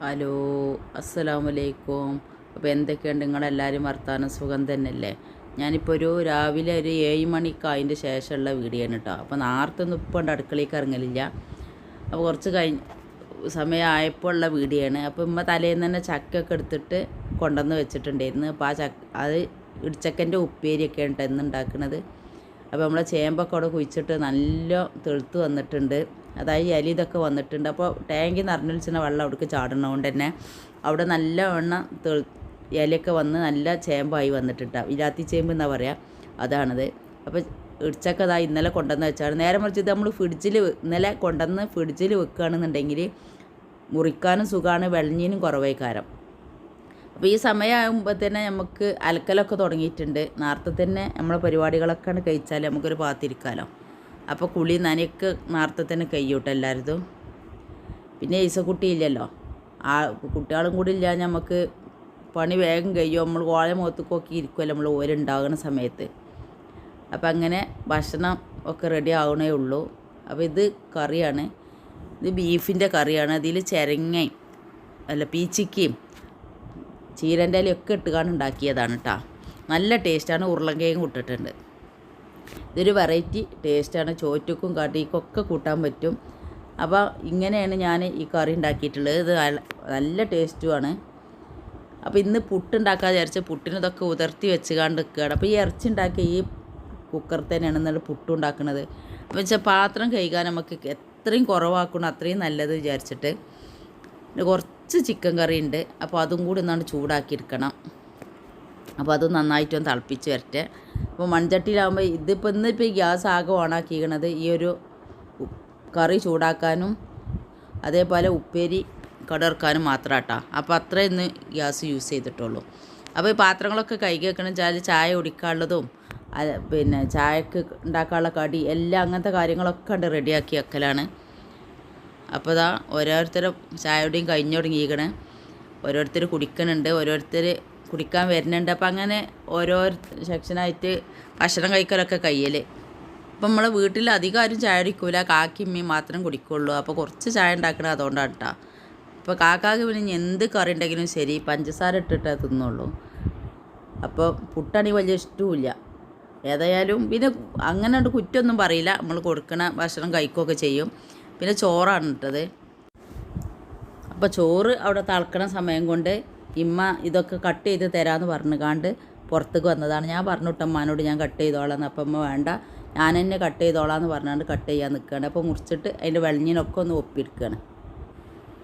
Hello, അസ്സലാമലൈക്കും. അപ്പോൾ എന്തൊക്കെയുണ്ട് നിങ്ങളെല്ലാവരും? വർത്താനം സുഖം തന്നെയല്ലേ? ഞാനിപ്പോൾ രാവിലെ 7 മണിക്ക് അതിൻ്റെ ശേഷമുള്ള വീഡിയോ ആണ് കേട്ടോ. അപ്പോൾ നേരത്തെ ഒന്നും ഇപ്പോൾ ഉണ്ട് അടുക്കളയ്ക്ക് ഇറങ്ങലില്ല. അപ്പോൾ കുറച്ച് സമയമായപ്പോൾ ഉള്ള വീഡിയോ ആണ്. അപ്പോൾ ഉമ്മ തലേന്ന് തന്നെ ചക്കയൊക്കെ എടുത്തിട്ട് കൊണ്ടുവന്ന് വെച്ചിട്ടുണ്ടായിരുന്നു. അപ്പോൾ അത് ഇടിച്ചക്കൻ്റെ ഉപ്പേരിയൊക്കെ ഉണ്ട് ഇന്ന് ഉണ്ടാക്കുന്നത്. അപ്പോൾ നമ്മളെ ചേമ്പൊക്കെ അവിടെ കുഴിച്ചിട്ട് നല്ല തെളുത്ത് വന്നിട്ടുണ്ട്. അതായത് എലി ഇതൊക്കെ വന്നിട്ടുണ്ട്. അപ്പോൾ ടാങ്കിൽ നിറഞ്ഞൊലിച്ചിന വെള്ളം അവിടേക്ക് ചാടണതുകൊണ്ട് തന്നെ അവിടെ നല്ല എണ്ണ ഇലയൊക്കെ വന്ന് നല്ല ചേമ്പായി വന്നിട്ടുണ്ട്. ഇലാത്തി ചേമ്പ് എന്നാ പറയുക, അതാണത്. അപ്പോൾ ഇടിച്ചക്ക ഇന്നലെ കൊണ്ടുവന്ന് വെച്ചാണ്. നേരെ മറിച്ച് ഇത് നമ്മൾ ഇന്നലെ കൊണ്ടുവന്ന് ഫ്രിഡ്ജിൽ വെക്കുകയാണെന്നുണ്ടെങ്കിൽ മുറിക്കാനും സുഖമാണ്, വെള്ളഞ്ഞിനും കുറവേക്കാരം. അപ്പോൾ ഈ സമയമാകുമ്പോൾ തന്നെ നമുക്ക് അലക്കലൊക്കെ തുടങ്ങിയിട്ടുണ്ട്. നേരത്തെ തന്നെ നമ്മളെ പരിപാടികളൊക്കെ കഴിച്ചാൽ നമുക്കൊരു പാത്തിരിക്കാമല്ലോ. അപ്പോൾ കുളി നനയൊക്കെ നേരത്തെ തന്നെ കഴിയൂട്ടോ എല്ലാവരും. പിന്നെ ഈസക്കുട്ടി ഇല്ലല്ലോ, കുട്ടികളും കൂടി ഇല്ല, നമുക്ക് പണി വേഗം കഴിയും. നമ്മൾ കോഴ മുഖത്തേക്കൊക്കെ ഇരിക്കുമല്ലോ നമ്മൾ ഓരുണ്ടാകുന്ന സമയത്ത്. അപ്പം അങ്ങനെ ഭക്ഷണം ഒക്കെ റെഡി ആവണേ ഉള്ളൂ. അപ്പോൾ ഇത് കറിയാണ്, ഇത് ബീഫിൻ്റെ കറിയാണ്. അതിൽ ചിരങ്ങയും പീച്ചിക്കയും ചീരൻ്റെ ഇലയൊക്കെ ഇട്ടുകാണ് ഉണ്ടാക്കിയതാണ് കേട്ടോ. നല്ല ടേസ്റ്റാണ്. ഉരുളൻകിഴങ്ങ് ഇട്ടിട്ടുണ്ട്. ഇതൊരു വെറൈറ്റി ടേസ്റ്റാണ്. ചോറ്റക്കും കടിക്കൊക്കെ കൂട്ടാൻ പറ്റും. അപ്പോൾ ഇങ്ങനെയാണ് ഞാൻ ഈ കറി ഉണ്ടാക്കിയിട്ടുള്ളത്. ഇത് നല്ല ടേസ്റ്റുമാണ്. അപ്പോൾ ഇന്ന് പുട്ടുണ്ടാക്കാതെ വിചാരിച്ച പുട്ടിനതൊക്കെ ഉതിർത്തി വെച്ചുകൊണ്ട് നിൽക്കുകയാണ്. അപ്പോൾ ഈ ഇറച്ചി ഉണ്ടാക്കിയ ഈ കുക്കർ തന്നെയാണ് നല്ല പുട്ടുണ്ടാക്കുന്നത്. അപ്പോൾ വെച്ചാൽ പാത്രം കഴുകാൻ നമുക്ക് എത്രയും കുറവാക്കണം അത്രയും നല്ലത് വിചാരിച്ചിട്ട് കുറച്ച് ചിക്കൻ കറി ഉണ്ട്. അപ്പോൾ അതും കൂടി ഒന്നാണ്ട് ചൂടാക്കിയെടുക്കണം. അപ്പോൾ അത് നന്നായിട്ടൊന്ന് തിളപ്പിച്ച് വരട്ടെ. അപ്പോൾ മൺചട്ടിയിലാകുമ്പോൾ ഇന്നിപ്പോൾ ഈ ഗ്യാസ് ആകെ ഓണാക്കിയിരിക്കണത് ഈ ഒരു കറി ചൂടാക്കാനും അതേപോലെ ഉപ്പേരി കടർക്കാനും മാത്രം കേട്ടോ. അപ്പോൾ അത്രേ ഇന്ന് ഗ്യാസ് യൂസ് ചെയ്തിട്ടുള്ളൂ. അപ്പോൾ ഈ പാത്രങ്ങളൊക്കെ കഴുകി വെക്കണം വെച്ചാൽ ചായ കുടിക്കാനുള്ളതും പിന്നെ ചായക്ക് ഉണ്ടാക്കാനുള്ള കടി എല്ലാം അങ്ങനത്തെ കാര്യങ്ങളൊക്കെ ഉണ്ട് റെഡിയാക്കി വെക്കലാണ്. അപ്പോൾ ഇതാ ഓരോരുത്തരും ചായയുടെയും കഴിഞ്ഞു തുടങ്ങിയിരിക്കണേ. ഓരോരുത്തർ കുടിക്കുന്നുണ്ട്, ഓരോരുത്തർ കുടിക്കാൻ വരുന്നുണ്ട്. അപ്പം അങ്ങനെ ഓരോ സെക്ഷനായിട്ട് ഭക്ഷണം കഴിക്കലൊക്കെ കഴിയൽ. അപ്പം നമ്മളെ വീട്ടിൽ അധികം ആരും ചായ കുടിക്കൂല, കാക്കിയും മീൻ മാത്രം കുടിക്കുള്ളൂ. അപ്പോൾ കുറച്ച് ചായ ഉണ്ടാക്കണത് അതുകൊണ്ടാണ് കേട്ടോ. അപ്പോൾ കാക്കാക്ക് പിന്നെ എന്ത് കറി ഉണ്ടെങ്കിലും ശരി പഞ്ചസാര ഇട്ടിട്ടേ തിന്നുള്ളൂ. അപ്പോൾ പുട്ടാണെങ്കിൽ വലിയ ഇഷ്ടവുമില്ല. ഏതായാലും പിന്നെ അങ്ങനെ കുറ്റമൊന്നും പറയില്ല, നമ്മൾ കൊടുക്കണ ഭക്ഷണം കഴിക്കുകയൊക്കെ ചെയ്യും. പിന്നെ ചോറാണ് ഇട്ടത്. അപ്പോൾ ചോറ് അവിടെ തിളക്കണ സമയം കൊണ്ട് ഇമ്മ ഇതൊക്കെ കട്ട് ചെയ്ത് തരാമെന്ന് പറഞ്ഞുകാണ്ട് പുറത്തേക്ക് വന്നതാണ്. ഞാൻ പറഞ്ഞു ഇട്ടമ്മനോട് ഞാൻ കട്ട് ചെയ്തോളാന്ന്. അപ്പം അമ്മ വേണ്ട ഞാൻ തന്നെ കട്ട് ചെയ്തോളാന്ന് പറഞ്ഞാണ്ട് കട്ട് ചെയ്യാൻ നിൽക്കുകയാണ്. അപ്പോൾ മുറിച്ചിട്ട് അതിൻ്റെ വെളിഞ്ഞിനൊക്കെ ഒന്ന് ഒപ്പിയെടുക്കുകയാണ്.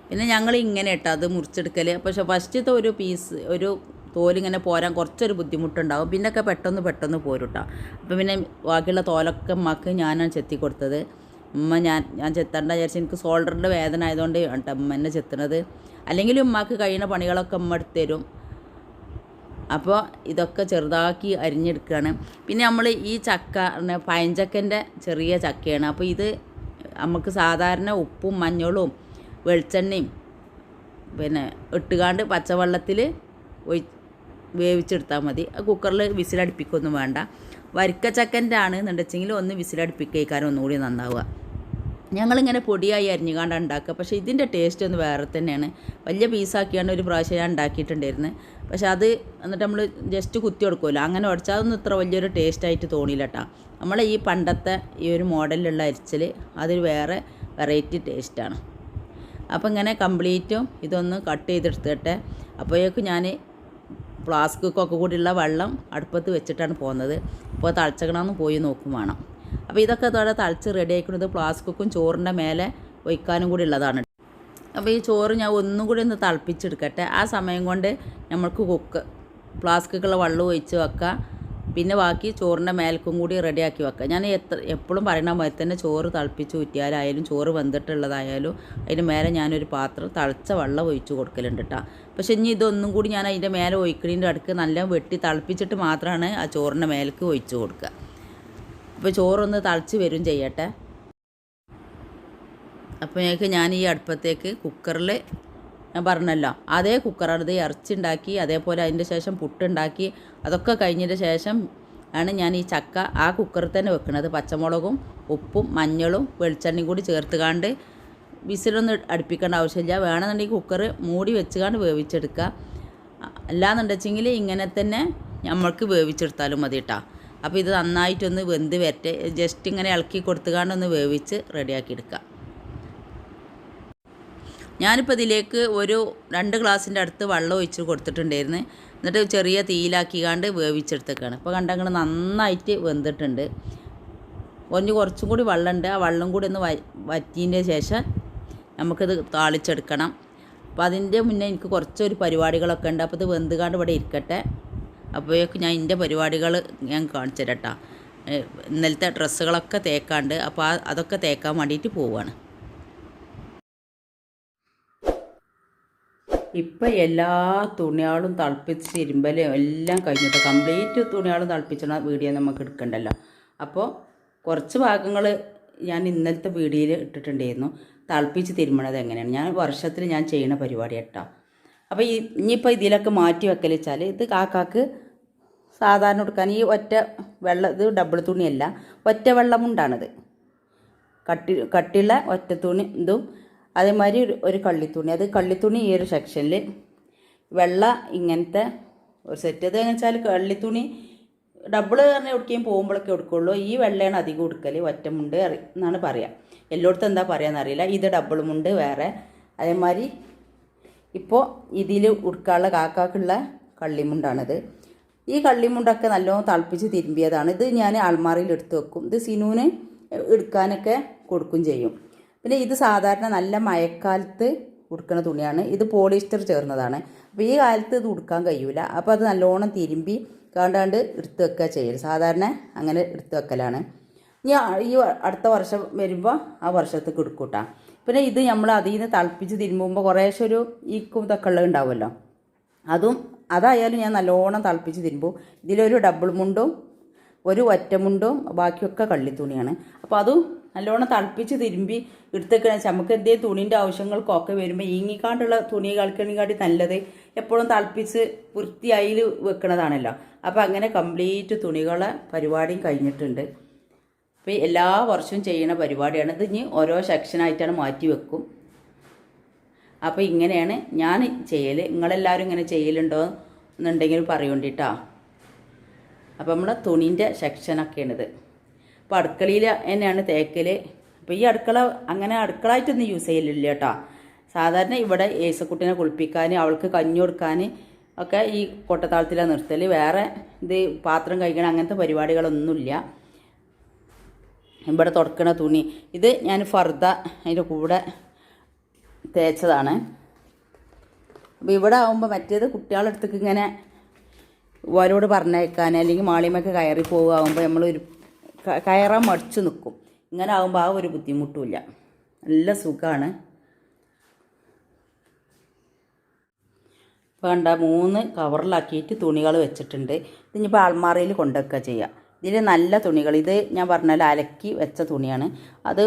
പിന്നെ ഞങ്ങൾ ഇങ്ങനെ ഇട്ടോ അത് മുറിച്ചെടുക്കൽ. പക്ഷേ ഫസ്റ്റത്തെ ഒരു പീസ് ഒരു തോലിങ്ങനെ പോരാൻ കുറച്ചൊരു ബുദ്ധിമുട്ടുണ്ടാകും. പിന്നൊക്കെ പെട്ടെന്ന് പോരുട്ടോ. അപ്പോൾ പിന്നെ ബാക്കിയുള്ള തോലൊക്കെ അമ്മക്ക് ഞാനാണ് ചെത്തി കൊടുത്തത്. ഉമ്മ ഞാൻ ചെത്തണ്ട വിചാരിച്ച് എനിക്ക് ഷോൾഡറിൻ്റെ വേദന ആയതുകൊണ്ട് കേട്ടോ ഉമ്മ എന്നെ ചെത്തണത്. അല്ലെങ്കിൽ ഉമ്മക്ക് കഴിയുന്ന പണികളൊക്കെ ഉമ്മ എടുത്ത് തരും. അപ്പോൾ ഇതൊക്കെ ചെറുതാക്കി അരിഞ്ഞെടുക്കുകയാണ്. പിന്നെ നമ്മൾ ഈ ചക്ക പഴഞ്ചക്കൻ്റെ ചെറിയ ചക്കയാണ്. അപ്പോൾ ഇത് നമുക്ക് സാധാരണ ഉപ്പും മഞ്ഞളും വെളിച്ചെണ്ണയും പിന്നെ ഇട്ടുകാണ്ട് പച്ചവെള്ളത്തിൽ വേവിച്ചെടുത്താൽ മതി. കുക്കറിൽ വിസിലടുപ്പിക്കൊന്നും വേണ്ട. വരിക്കച്ചക്കൻ്റെ ആണ് എന്നുണ്ടെച്ചെങ്കിൽ ഒന്ന് വിസിലടുപ്പിക്കാനും ഒന്നുകൂടി നന്നാവുക. ഞങ്ങളിങ്ങനെ പൊടിയായി അരിഞ്ഞുകൊണ്ടാണ് ഉണ്ടാക്കുക. പക്ഷേ ഇതിൻ്റെ ടേസ്റ്റ് ഒന്ന് വേറെ തന്നെയാണ്. വലിയ പീസാക്കിയാണ് ഒരു പ്രാവശ്യം ഞാൻ ഉണ്ടാക്കിയിട്ടുണ്ടായിരുന്നു. പക്ഷെ അത് എന്നിട്ട് നമ്മൾ ജസ്റ്റ് കുത്തി കൊടുക്കുമല്ലോ, അങ്ങനെ ഉടച്ചാൽ അതൊന്നും ഇത്ര വലിയൊരു ടേസ്റ്റായിട്ട് തോന്നിയില്ല കേട്ടോ. നമ്മളെ ഈ പണ്ടത്തെ ഈ ഒരു മോഡലിലുള്ള അരിച്ചൽ അതൊരു വേറെ വെറൈറ്റി ടേസ്റ്റാണ്. അപ്പോൾ ഇങ്ങനെ കംപ്ലീറ്റും ഇതൊന്ന് കട്ട് ചെയ്തെടുത്തിട്ടെ. അപ്പോഴേക്കും ഞാൻ ഫ്ലാസ്ക്കൊക്കെ കൂടിയുള്ള വെള്ളം അടുപ്പത്ത് വെച്ചിട്ടാണ് പോകുന്നത്. അപ്പോൾ തിളച്ചക്കണമെന്ന് പോയി നോക്കും വേണം. അപ്പോൾ ഇതൊക്കെ അവിടെ തിളച്ച് റെഡി ആക്കുന്നത് ഫ്ലാസ്ക്കും ചോറിൻ്റെ മേലെ ഒഴിക്കാനും കൂടി ഉള്ളതാണ്. അപ്പോൾ ഈ ചോറ് ഞാൻ ഒന്നും കൂടി ഒന്ന് തിളപ്പിച്ചെടുക്കട്ടെ. ആ സമയം കൊണ്ട് നമ്മൾക്ക് ഫ്ലാസ്ക്കുള്ള വെള്ളം ഒഴിച്ച് വെക്കുക. പിന്നെ ബാക്കി ചോറിൻ്റെ മേൽക്കും കൂടി റെഡിയാക്കി വെക്കുക. ഞാൻ എപ്പോഴും പറയണ പോലെ തന്നെ ചോറ് തിളപ്പിച്ച് ഊറ്റിയാലായാലും ചോറ് വെന്തിട്ടുള്ളതായാലും അതിൻ്റെ മേലെ ഞാനൊരു പാത്രം തിളച്ച വെള്ളം ഒഴിച്ച് കൊടുക്കലുണ്ട് കേട്ടോ. പക്ഷേ ഇനി ഇതൊന്നും കൂടി ഞാൻ അതിൻ്റെ മേലെ ഒഴിക്കണീൻ്റെ അടുക്ക് നല്ല വെട്ടി തിളപ്പിച്ചിട്ട് മാത്രമാണ് ആ ചോറിൻ്റെ മേലേക്ക് ഒഴിച്ച് കൊടുക്കുക. അപ്പോൾ ചോറൊന്ന് തിളച്ച് വരും ചെയ്യട്ടെ. അപ്പോൾ ഞാൻ ഈ അടുപ്പത്തേക്ക് കുക്കറിൽ ഞാൻ പറഞ്ഞല്ലോ അതേ കുക്കറാണ് ഇത് ഇറച്ചി ഉണ്ടാക്കി, അതേപോലെ അതിൻ്റെ ശേഷം പുട്ടുണ്ടാക്കി. അതൊക്കെ കഴിഞ്ഞതിൻ്റെ ശേഷം ആണ് ഞാൻ ഈ ചക്ക ആ കുക്കറിൽ തന്നെ വെക്കുന്നത്. പച്ചമുളകും ഉപ്പും മഞ്ഞളും വെളിച്ചെണ്ണയും കൂടി ചേർത്തുകാണ്ട് വിസിലൊന്നും അടുപ്പിക്കേണ്ട ആവശ്യമില്ല. വേണമെന്നുണ്ടെങ്കിൽ കുക്കർ മൂടി വെച്ചുകൊണ്ട് വേവിച്ചെടുക്കുക. അല്ലാന്നുണ്ടെച്ചെങ്കിൽ ഇങ്ങനെ തന്നെ നമ്മൾക്ക് വേവിച്ചെടുത്താലും മതി കേട്ടോ. അപ്പോൾ ഇത് നന്നായിട്ടൊന്ന് വെന്ത് വരട്ടെ. ജസ്റ്റ് ഇങ്ങനെ ഇളക്കി കൊടുത്തുകൊണ്ടൊന്ന് വേവിച്ച് റെഡിയാക്കി എടുക്കുക. ഞാനിപ്പോൾ ഇതിലേക്ക് ഒരു 2 ഗ്ലാസിൻ്റെ അടുത്ത് വെള്ളം ഒഴിച്ച് കൊടുത്തിട്ടുണ്ടായിരുന്നു. എന്നിട്ട് ചെറിയ തീയിലാക്കിക്കാണ്ട് വേവിച്ചെടുത്തേക്കാണ്. ഇപ്പോൾ കണ്ടങ്ങൾ നന്നായിട്ട് വെന്തിട്ടുണ്ട്. കുറച്ചും കൂടി വെള്ളമുണ്ട്. ആ വെള്ളം കൂടി ഒന്ന് വറ്റിയതിൻ്റെ ശേഷം നമുക്കിത് താളിച്ചെടുക്കണം. അപ്പോൾ അതിൻ്റെ മുന്നേ എനിക്ക് കുറച്ചൊരു പരിപാടികളൊക്കെ ഉണ്ട്. അപ്പോൾ ഇത് വെന്തുകാണ്ട് ഇവിടെ ഇരിക്കട്ടെ. അപ്പോഴേക്ക് ഞാൻ എൻ്റെ പരിപാടികൾ ഞാൻ കാണിച്ചു തരാം കേട്ടോ. ഇന്നലത്തെ ഡ്രസ്സുകളൊക്കെ തേക്കാണ്ട്, അപ്പോൾ അതൊക്കെ തേക്കാൻ വേണ്ടിയിട്ട് പോവുകയാണ്. ഇപ്പം എല്ലാ തുണികളും തിളപ്പിച്ച് തിരുമ്പലും എല്ലാം കഴിഞ്ഞിട്ട് കംപ്ലീറ്റ് തുണികളും തിളപ്പിച്ചുള്ള വീഡിയോ നമുക്ക് എടുക്കണ്ടല്ലോ. അപ്പോൾ കുറച്ച് ഭാഗങ്ങൾ ഞാൻ ഇന്നലത്തെ വീഡിയോയിൽ ഇട്ടിട്ടുണ്ടായിരുന്നു. തിളപ്പിച്ച് തിരുമ്പണത് എങ്ങനെയാണ് ഞാൻ വർഷത്തിൽ ഞാൻ ചെയ്യുന്ന പരിപാടി കേട്ടോ. അപ്പോൾ ഇനിയിപ്പോൾ ഇതിലൊക്കെ മാറ്റി വെക്കൽ വെച്ചാൽ ഇത് കാക്കാക്ക് സാധാരണ കൊടുക്കാൻ ഈ ഒറ്റ വെള്ളം, ഇത് ഡബിൾ തുണിയല്ല, ഒറ്റ വെള്ളമുണ്ടാണിത്. കട്ടിയുള്ള ഒറ്റ തുണി ഇതും അതേമാതിരി ഒരു കള്ളിത്തുണി. അത് കള്ളിത്തുണി ഈ ഒരു സെക്ഷനിൽ വെള്ള ഇങ്ങനത്തെ ഒരു സെറ്റ്. അത് എങ്ങനെ വെച്ചാൽ കള്ളിത്തുണി ഡബിൾ പറഞ്ഞാൽ എവിടേക്കും പോകുമ്പോഴൊക്കെ എടുക്കുള്ളൂ. ഈ വെള്ളയാണ് അധികം എടുക്കൽ. ഒറ്റമുണ്ട് എന്നാണ് പറയുക. എല്ലായിടത്തും എന്താ പറയുകയെന്നറിയില്ല. ഇത് ഡബിൾ മുണ്ട് വേറെ. അതേമാതിരി ഇപ്പോൾ ഇതിൽ ഉടുക്കാനുള്ള കാക്കാക്കുള്ള കള്ളിമുണ്ടാണിത്. ഈ കള്ളിമുണ്ടൊക്കെ നല്ലോണം തിളപ്പിച്ച് തിരുമ്പിയതാണ്. ഇത് ഞാൻ അൾമാറിയിൽ എടുത്ത് വെക്കും. ഇത് സിനുവിന് എടുക്കാനൊക്കെ കൊടുക്കും ചെയ്യും. പിന്നെ ഇത് സാധാരണ നല്ല മഴക്കാലത്ത് ഉടുക്കുന്ന തുണിയാണ്. ഇത് പോളിസ്റ്റർ ചേർന്നതാണ്. അപ്പോൾ ഈ കാലത്ത് ഇത് ഉടുക്കാൻ കഴിയൂല. അപ്പോൾ അത് നല്ലോണം തിരുമ്പി കാണ്ടാണ്ട് എടുത്ത് വെക്കുക ചെയ്യൽ. സാധാരണ അങ്ങനെ എടുത്ത് വെക്കലാണ്. ഇനി ഈ അടുത്ത വർഷം വരുമ്പോൾ ആ വർഷത്തേക്ക് എടുക്കൂട്ടാ. പിന്നെ ഇത് നമ്മൾ അതിൽ നിന്ന് തിളപ്പിച്ച് തിരുമ്പുമ്പോൾ കുറേശ്ശെ ഒരു ഈക്കും ഇതൊക്കെ ഉള്ളത് ഉണ്ടാവുമല്ലോ. അതായാലും ഞാൻ നല്ലോണം തിളപ്പിച്ച് തിരുമ്പും. ഇതിലൊരു ഡബിൾ മുണ്ടും ഒരു ഒറ്റമുണ്ടും ബാക്കിയൊക്കെ കള്ളിത്തുണിയാണ്. അപ്പോൾ അതും നല്ലോണം തിളപ്പിച്ച് തിരുമ്പി എടുത്തേക്കണ നമുക്ക് എന്തെങ്കിലും തുണീൻ്റെ ആവശ്യങ്ങൾക്കൊക്കെ വരുമ്പോൾ ഈങ്ങിക്കാണ്ടുള്ള തുണി കളിക്കണിക്കാട്ടി നല്ലത് എപ്പോഴും തിളപ്പിച്ച് വൃത്തിയായി വെക്കണതാണല്ലോ. അപ്പോൾ അങ്ങനെ കംപ്ലീറ്റ് തുണികളെ പരിപാടിയും കഴിഞ്ഞിട്ടുണ്ട്. അപ്പോൾ എല്ലാ വർഷവും ചെയ്യുന്ന പരിപാടിയാണ്. ഇത് ഇനി ഓരോ സെക്ഷനായിട്ടാണ് മാറ്റി വെക്കും. അപ്പോൾ ഇങ്ങനെയാണ് ഞാൻ ചെയ്യൽ. നിങ്ങളെല്ലാവരും ഇങ്ങനെ ചെയ്യലുണ്ടോ എന്നുണ്ടെങ്കിൽ പറയുകൊണ്ടിട്ടാ. അപ്പോൾ നമ്മളെ തുണീൻ്റെ സെക്ഷനൊക്കെയാണിത്. അപ്പോൾ അടുക്കളയിൽ തന്നെയാണ് തേക്കൽ. അപ്പോൾ ഈ അടുക്കള അങ്ങനെ അടുക്കളായിട്ടൊന്നും യൂസ് ചെയ്യലില്ല കേട്ടോ. സാധാരണ ഇവിടെ ഏസക്കുട്ടിനെ കുളിപ്പിക്കാൻ, അവൾക്ക് കഞ്ഞി കൊടുക്കാൻ ഒക്കെ ഈ കൊട്ടത്താളത്തിലാണ് നിർത്തൽ. വേറെ ഇത് പാത്രം കഴിക്കണം അങ്ങനത്തെ പരിപാടികളൊന്നുമില്ല. ഇവിടെ തുടക്കണ തുണി ഇത് ഞാൻ ഫർദ അതിൻ്റെ കൂടെ തേച്ചതാണ്. അപ്പോൾ ഇവിടെ ആകുമ്പോൾ മറ്റേത് കുട്ടികളുടെ അടുത്തേക്ക് ഇങ്ങനെ ഓരോട് പറഞ്ഞേക്കാൻ അല്ലെങ്കിൽ മാളിമൊക്കെ കയറി പോകുമ്പോൾ നമ്മൾ കയറാൻ മടിച്ച് നിൽക്കും. ഇങ്ങനെ ആകുമ്പോൾ ആ ഒരു ബുദ്ധിമുട്ടുമില്ല. നല്ല സുഖമാണ്. ഇപ്പോൾ കണ്ട 3 കവറിലാക്കിയിട്ട് തുണികൾ വെച്ചിട്ടുണ്ട്. ഇതിനിപ്പോൾ അൾമാറയിൽ കൊണ്ടുവയ്ക്കുക ചെയ്യുക. ഇതിൽ നല്ല തുണികൾ, ഇത് ഞാൻ പറഞ്ഞാൽ അലക്കി വെച്ച തുണിയാണ്. അത്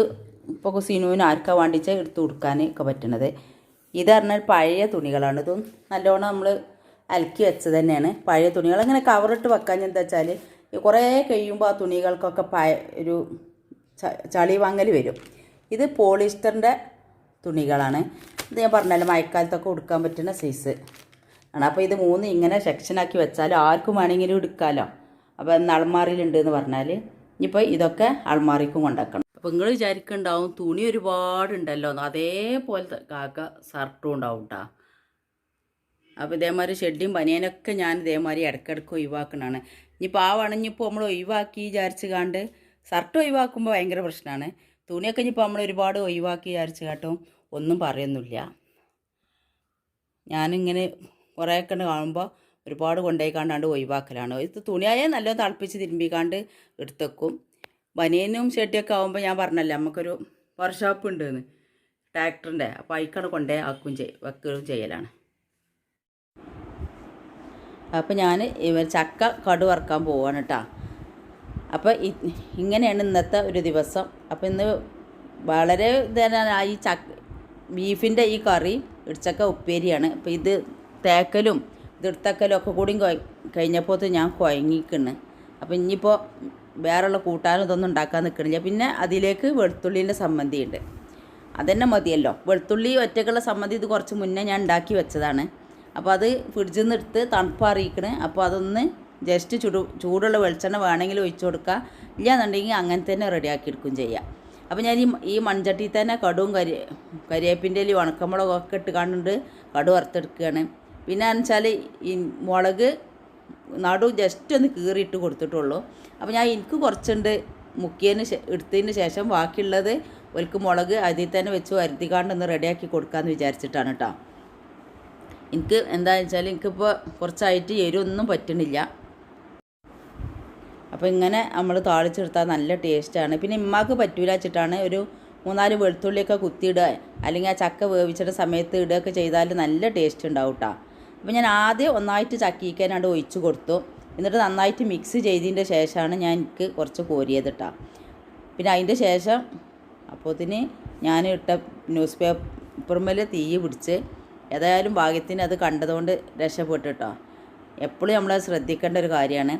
ഇപ്പോൾ സിനുവിന് ആർക്കാ വേണ്ടിച്ച എടുത്ത് കൊടുക്കാൻ ഒക്കെ പറ്റണത്. ഇത് പറഞ്ഞാൽ പഴയ തുണികളാണ്. ഇതും നല്ലോണം നമ്മൾ അലക്കി വെച്ചത് തന്നെയാണ്. പഴയ തുണികൾ അങ്ങനെ കവറിട്ട് വെക്കാൻ എന്താ വെച്ചാൽ കുറേ കഴിയുമ്പോൾ ആ തുണികൾക്കൊക്കെ ഒരു ചളി വാങ്ങൽ വരും. ഇത് പോളിസ്റ്ററിൻ്റെ തുണികളാണ്. ഇത് ഞാൻ പറഞ്ഞാൽ മഴക്കാലത്തൊക്കെ ഉടുക്കാൻ പറ്റുന്ന സൈസ് ആണ്. അപ്പോൾ ഇത് 3 ഇങ്ങനെ സെക്ഷനാക്കി വെച്ചാൽ ആർക്കും വേണമെങ്കിലും എടുക്കാമല്ലോ. അപ്പോൾ ഇന്ന് അൾമാറിയിലുണ്ട് എന്ന് പറഞ്ഞാൽ ഇനിയിപ്പോൾ ഇതൊക്കെ അൾമാറിക്കും കൊണ്ടാക്കണം. അപ്പോൾ നിങ്ങൾ വിചാരിക്കുന്നുണ്ടാവും തുണി ഒരുപാടുണ്ടല്ലോ എന്ന്. അതേപോലത്തെ കാക്ക ഷർട്ടും ഉണ്ടാവും കേട്ടോ. അപ്പോൾ ഇതേമാതിരി ഷെഡിയും ബനിയനൊക്കെ ഞാൻ ഇതേമാതിരി ഇടയ്ക്കിടയ്ക്ക് ഒഴിവാക്കണതാണ്. ഇനിയിപ്പോൾ ഇനിയിപ്പോൾ നമ്മൾ ഒഴിവാക്കി വിചാരിച്ച് കാണ്ട് ഷർട്ട് ഒഴിവാക്കുമ്പോൾ ഭയങ്കര പ്രശ്നമാണ്. തുണിയൊക്കെ ഇനിയിപ്പോൾ നമ്മൾ ഒരുപാട് ഒഴിവാക്കി വിചാരിച്ച് കാട്ടും ഒന്നും പറയുന്നില്ല. ഞാനിങ്ങനെ കുറേയൊക്കെ കാണുമ്പോൾ ഒരുപാട് കൊണ്ടുപോയി കാണ്ടാണ്ട് ഒഴിവാക്കലാണ്. ഇത് തുണിയായാൽ നല്ല തിളപ്പിച്ച് തിരുമ്പിക്കാണ്ട് എടുത്തേക്കും. ബനിയനും ഷെട്ടിയൊക്കെ ആകുമ്പോൾ ഞാൻ പറഞ്ഞല്ലോ നമുക്കൊരു വർക്ക്ഷോപ്പ് ഉണ്ടെന്ന് ട്രാക്ടറിൻ്റെ. അപ്പോൾ അതിക്കാണ് കൊണ്ടുപോയി വെക്കുകയും ചെയ്യലാണ്. അപ്പോൾ ഞാൻ ചക്ക കടു വറുക്കാൻ പോവാണ് കേട്ടോ. അപ്പോൾ ഇങ്ങനെയാണ് ഇന്നത്തെ ഒരു ദിവസം. അപ്പോൾ ഇന്ന് വളരെ ഈ ബീഫിൻ്റെ ഈ കറി ഇടിച്ചക്ക ഉപ്പേരിയാണ്. അപ്പോൾ ഇത് തേക്കലും ഇതെടുത്തക്കലും ഒക്കെ കൂടി കഴിഞ്ഞപ്പോൾ ഞാൻ കുഴങ്ങിക്കുന്നു. അപ്പോൾ ഇനിയിപ്പോൾ വേറെയുള്ള കൂട്ടാനും ഇതൊന്നും ഉണ്ടാക്കാൻ നിൽക്കണില്ല. പിന്നെ അതിലേക്ക് വെളുത്തുള്ളീൻ്റെ സമ്മന്തി ഉണ്ട്. അതന്നെ മതിയല്ലോ. വെളുത്തുള്ളി ഒറ്റക്കുള്ള സംബന്ധി ഇത് കുറച്ച് മുന്നേ ഞാൻ ഉണ്ടാക്കി വെച്ചതാണ്. അപ്പോൾ അത് ഫ്രിഡ്ജിൽ നിന്ന് എടുത്ത് തണുപ്പാറിയിക്കണേ. അപ്പോൾ അതൊന്ന് ജസ്റ്റ് ചൂടുള്ള വെളിച്ചെണ്ണ വേണമെങ്കിൽ ഒഴിച്ചു കൊടുക്കുക, ഇല്ലാന്നുണ്ടെങ്കിൽ അങ്ങനെ തന്നെ റെഡിയാക്കി എടുക്കുകയും ചെയ്യാം. അപ്പോൾ ഞാൻ ഈ മൺചട്ടിയിൽ തന്നെ കടുവും കരിവേപ്പിൻ്റെ ഇലയും ഉണക്കമുളകൊക്കെ ഇട്ട് കാണുന്നുണ്ട് കടു വറുത്തെടുക്കുകയാണ്. പിന്നെ വെച്ചാൽ ഈ മുളക് നടു ജസ്റ്റ് ഒന്ന് കീറിയിട്ട് കൊടുത്തിട്ടുള്ളൂ. അപ്പോൾ ഞാൻ എനിക്ക് കുറച്ചുണ്ട് എടുത്തതിന് ശേഷം ബാക്കിയുള്ളത് ഒരിക്കൽ മുളക് അതിൽ തന്നെ വെച്ച് വരുത്തിക്കാണ്ടൊന്ന് റെഡിയാക്കി കൊടുക്കാമെന്ന് വിചാരിച്ചിട്ടാണ് കേട്ടോ. എനിക്ക് എന്താണെന്ന് വെച്ചാൽ എനിക്കിപ്പോൾ കുറച്ചായിട്ട് എരിവൊന്നും പറ്റണില്ല. അപ്പോൾ ഇങ്ങനെ നമ്മൾ താളിച്ചെടുത്താൽ നല്ല ടേസ്റ്റാണ്. പിന്നെ ഇമ്മാക്ക് പറ്റൂല വെച്ചിട്ടാണ് ഒരു 3-4 വെളുത്തുള്ളിയൊക്കെ കുത്തിയിടുക, അല്ലെങ്കിൽ ആ ചക്ക വേവിച്ചിട്ട സമയത്ത് ഇടുകയൊക്കെ ചെയ്താൽ നല്ല ടേസ്റ്റ് ഉണ്ടാവും കേട്ടോ. അപ്പോൾ ഞാൻ ആദ്യം ഒന്നായിട്ട് ചക്കിക്കാനാണ്ട് ഒഴിച്ച് കൊടുത്തു. എന്നിട്ട് നന്നായിട്ട് മിക്സ് ചെയ്തതിൻ്റെ ശേഷമാണ് ഞാൻ എനിക്ക് കുറച്ച് കോരിയത് കേട്ടോ. പിന്നെ അതിൻ്റെ ശേഷം അപ്പോഴത്തിന് ഞാൻ ഇട്ട ന്യൂസ് പേപ്പറുമ്മേൽ തീ പിടിച്ച് ഏതായാലും ഭാഗ്യത്തിന് അത് കണ്ടതുകൊണ്ട് രക്ഷപ്പെട്ടു കേട്ടോ. എപ്പോഴും നമ്മൾ ശ്രദ്ധിക്കേണ്ട ഒരു കാര്യമാണ്.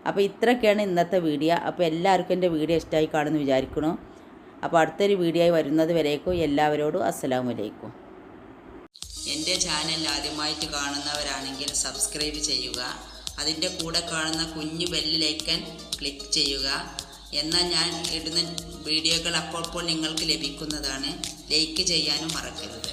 അപ്പോൾ ഇത്രയൊക്കെയാണ് ഇന്നത്തെ വീഡിയോ. അപ്പോൾ എല്ലാവർക്കും എൻ്റെ വീഡിയോ ഇഷ്ടമായി കാണുമെന്ന് വിചാരിക്കുന്നു. അപ്പോൾ അടുത്തൊരു വീഡിയോ ആയി വരുന്നത് വരേക്കും എല്ലാവരോടും അസ്സലാമു അലൈക്കും. എൻ്റെ ചാനൽ ആദ്യമായിട്ട് കാണുന്നവരാണെങ്കിൽ സബ്സ്ക്രൈബ് ചെയ്യുക. അതിൻ്റെ കൂടെ കാണുന്ന കുഞ്ഞു ബെല്ലിലേക്കൻ ക്ലിക്ക് ചെയ്യുക. എന്നാൽ ഞാൻ ഇടുന്ന വീഡിയോകൾ അപ്പോൾ നിങ്ങൾക്ക് ലഭിക്കുന്നതാണ്. ലൈക്ക് ചെയ്യാനും മറക്കരുത്.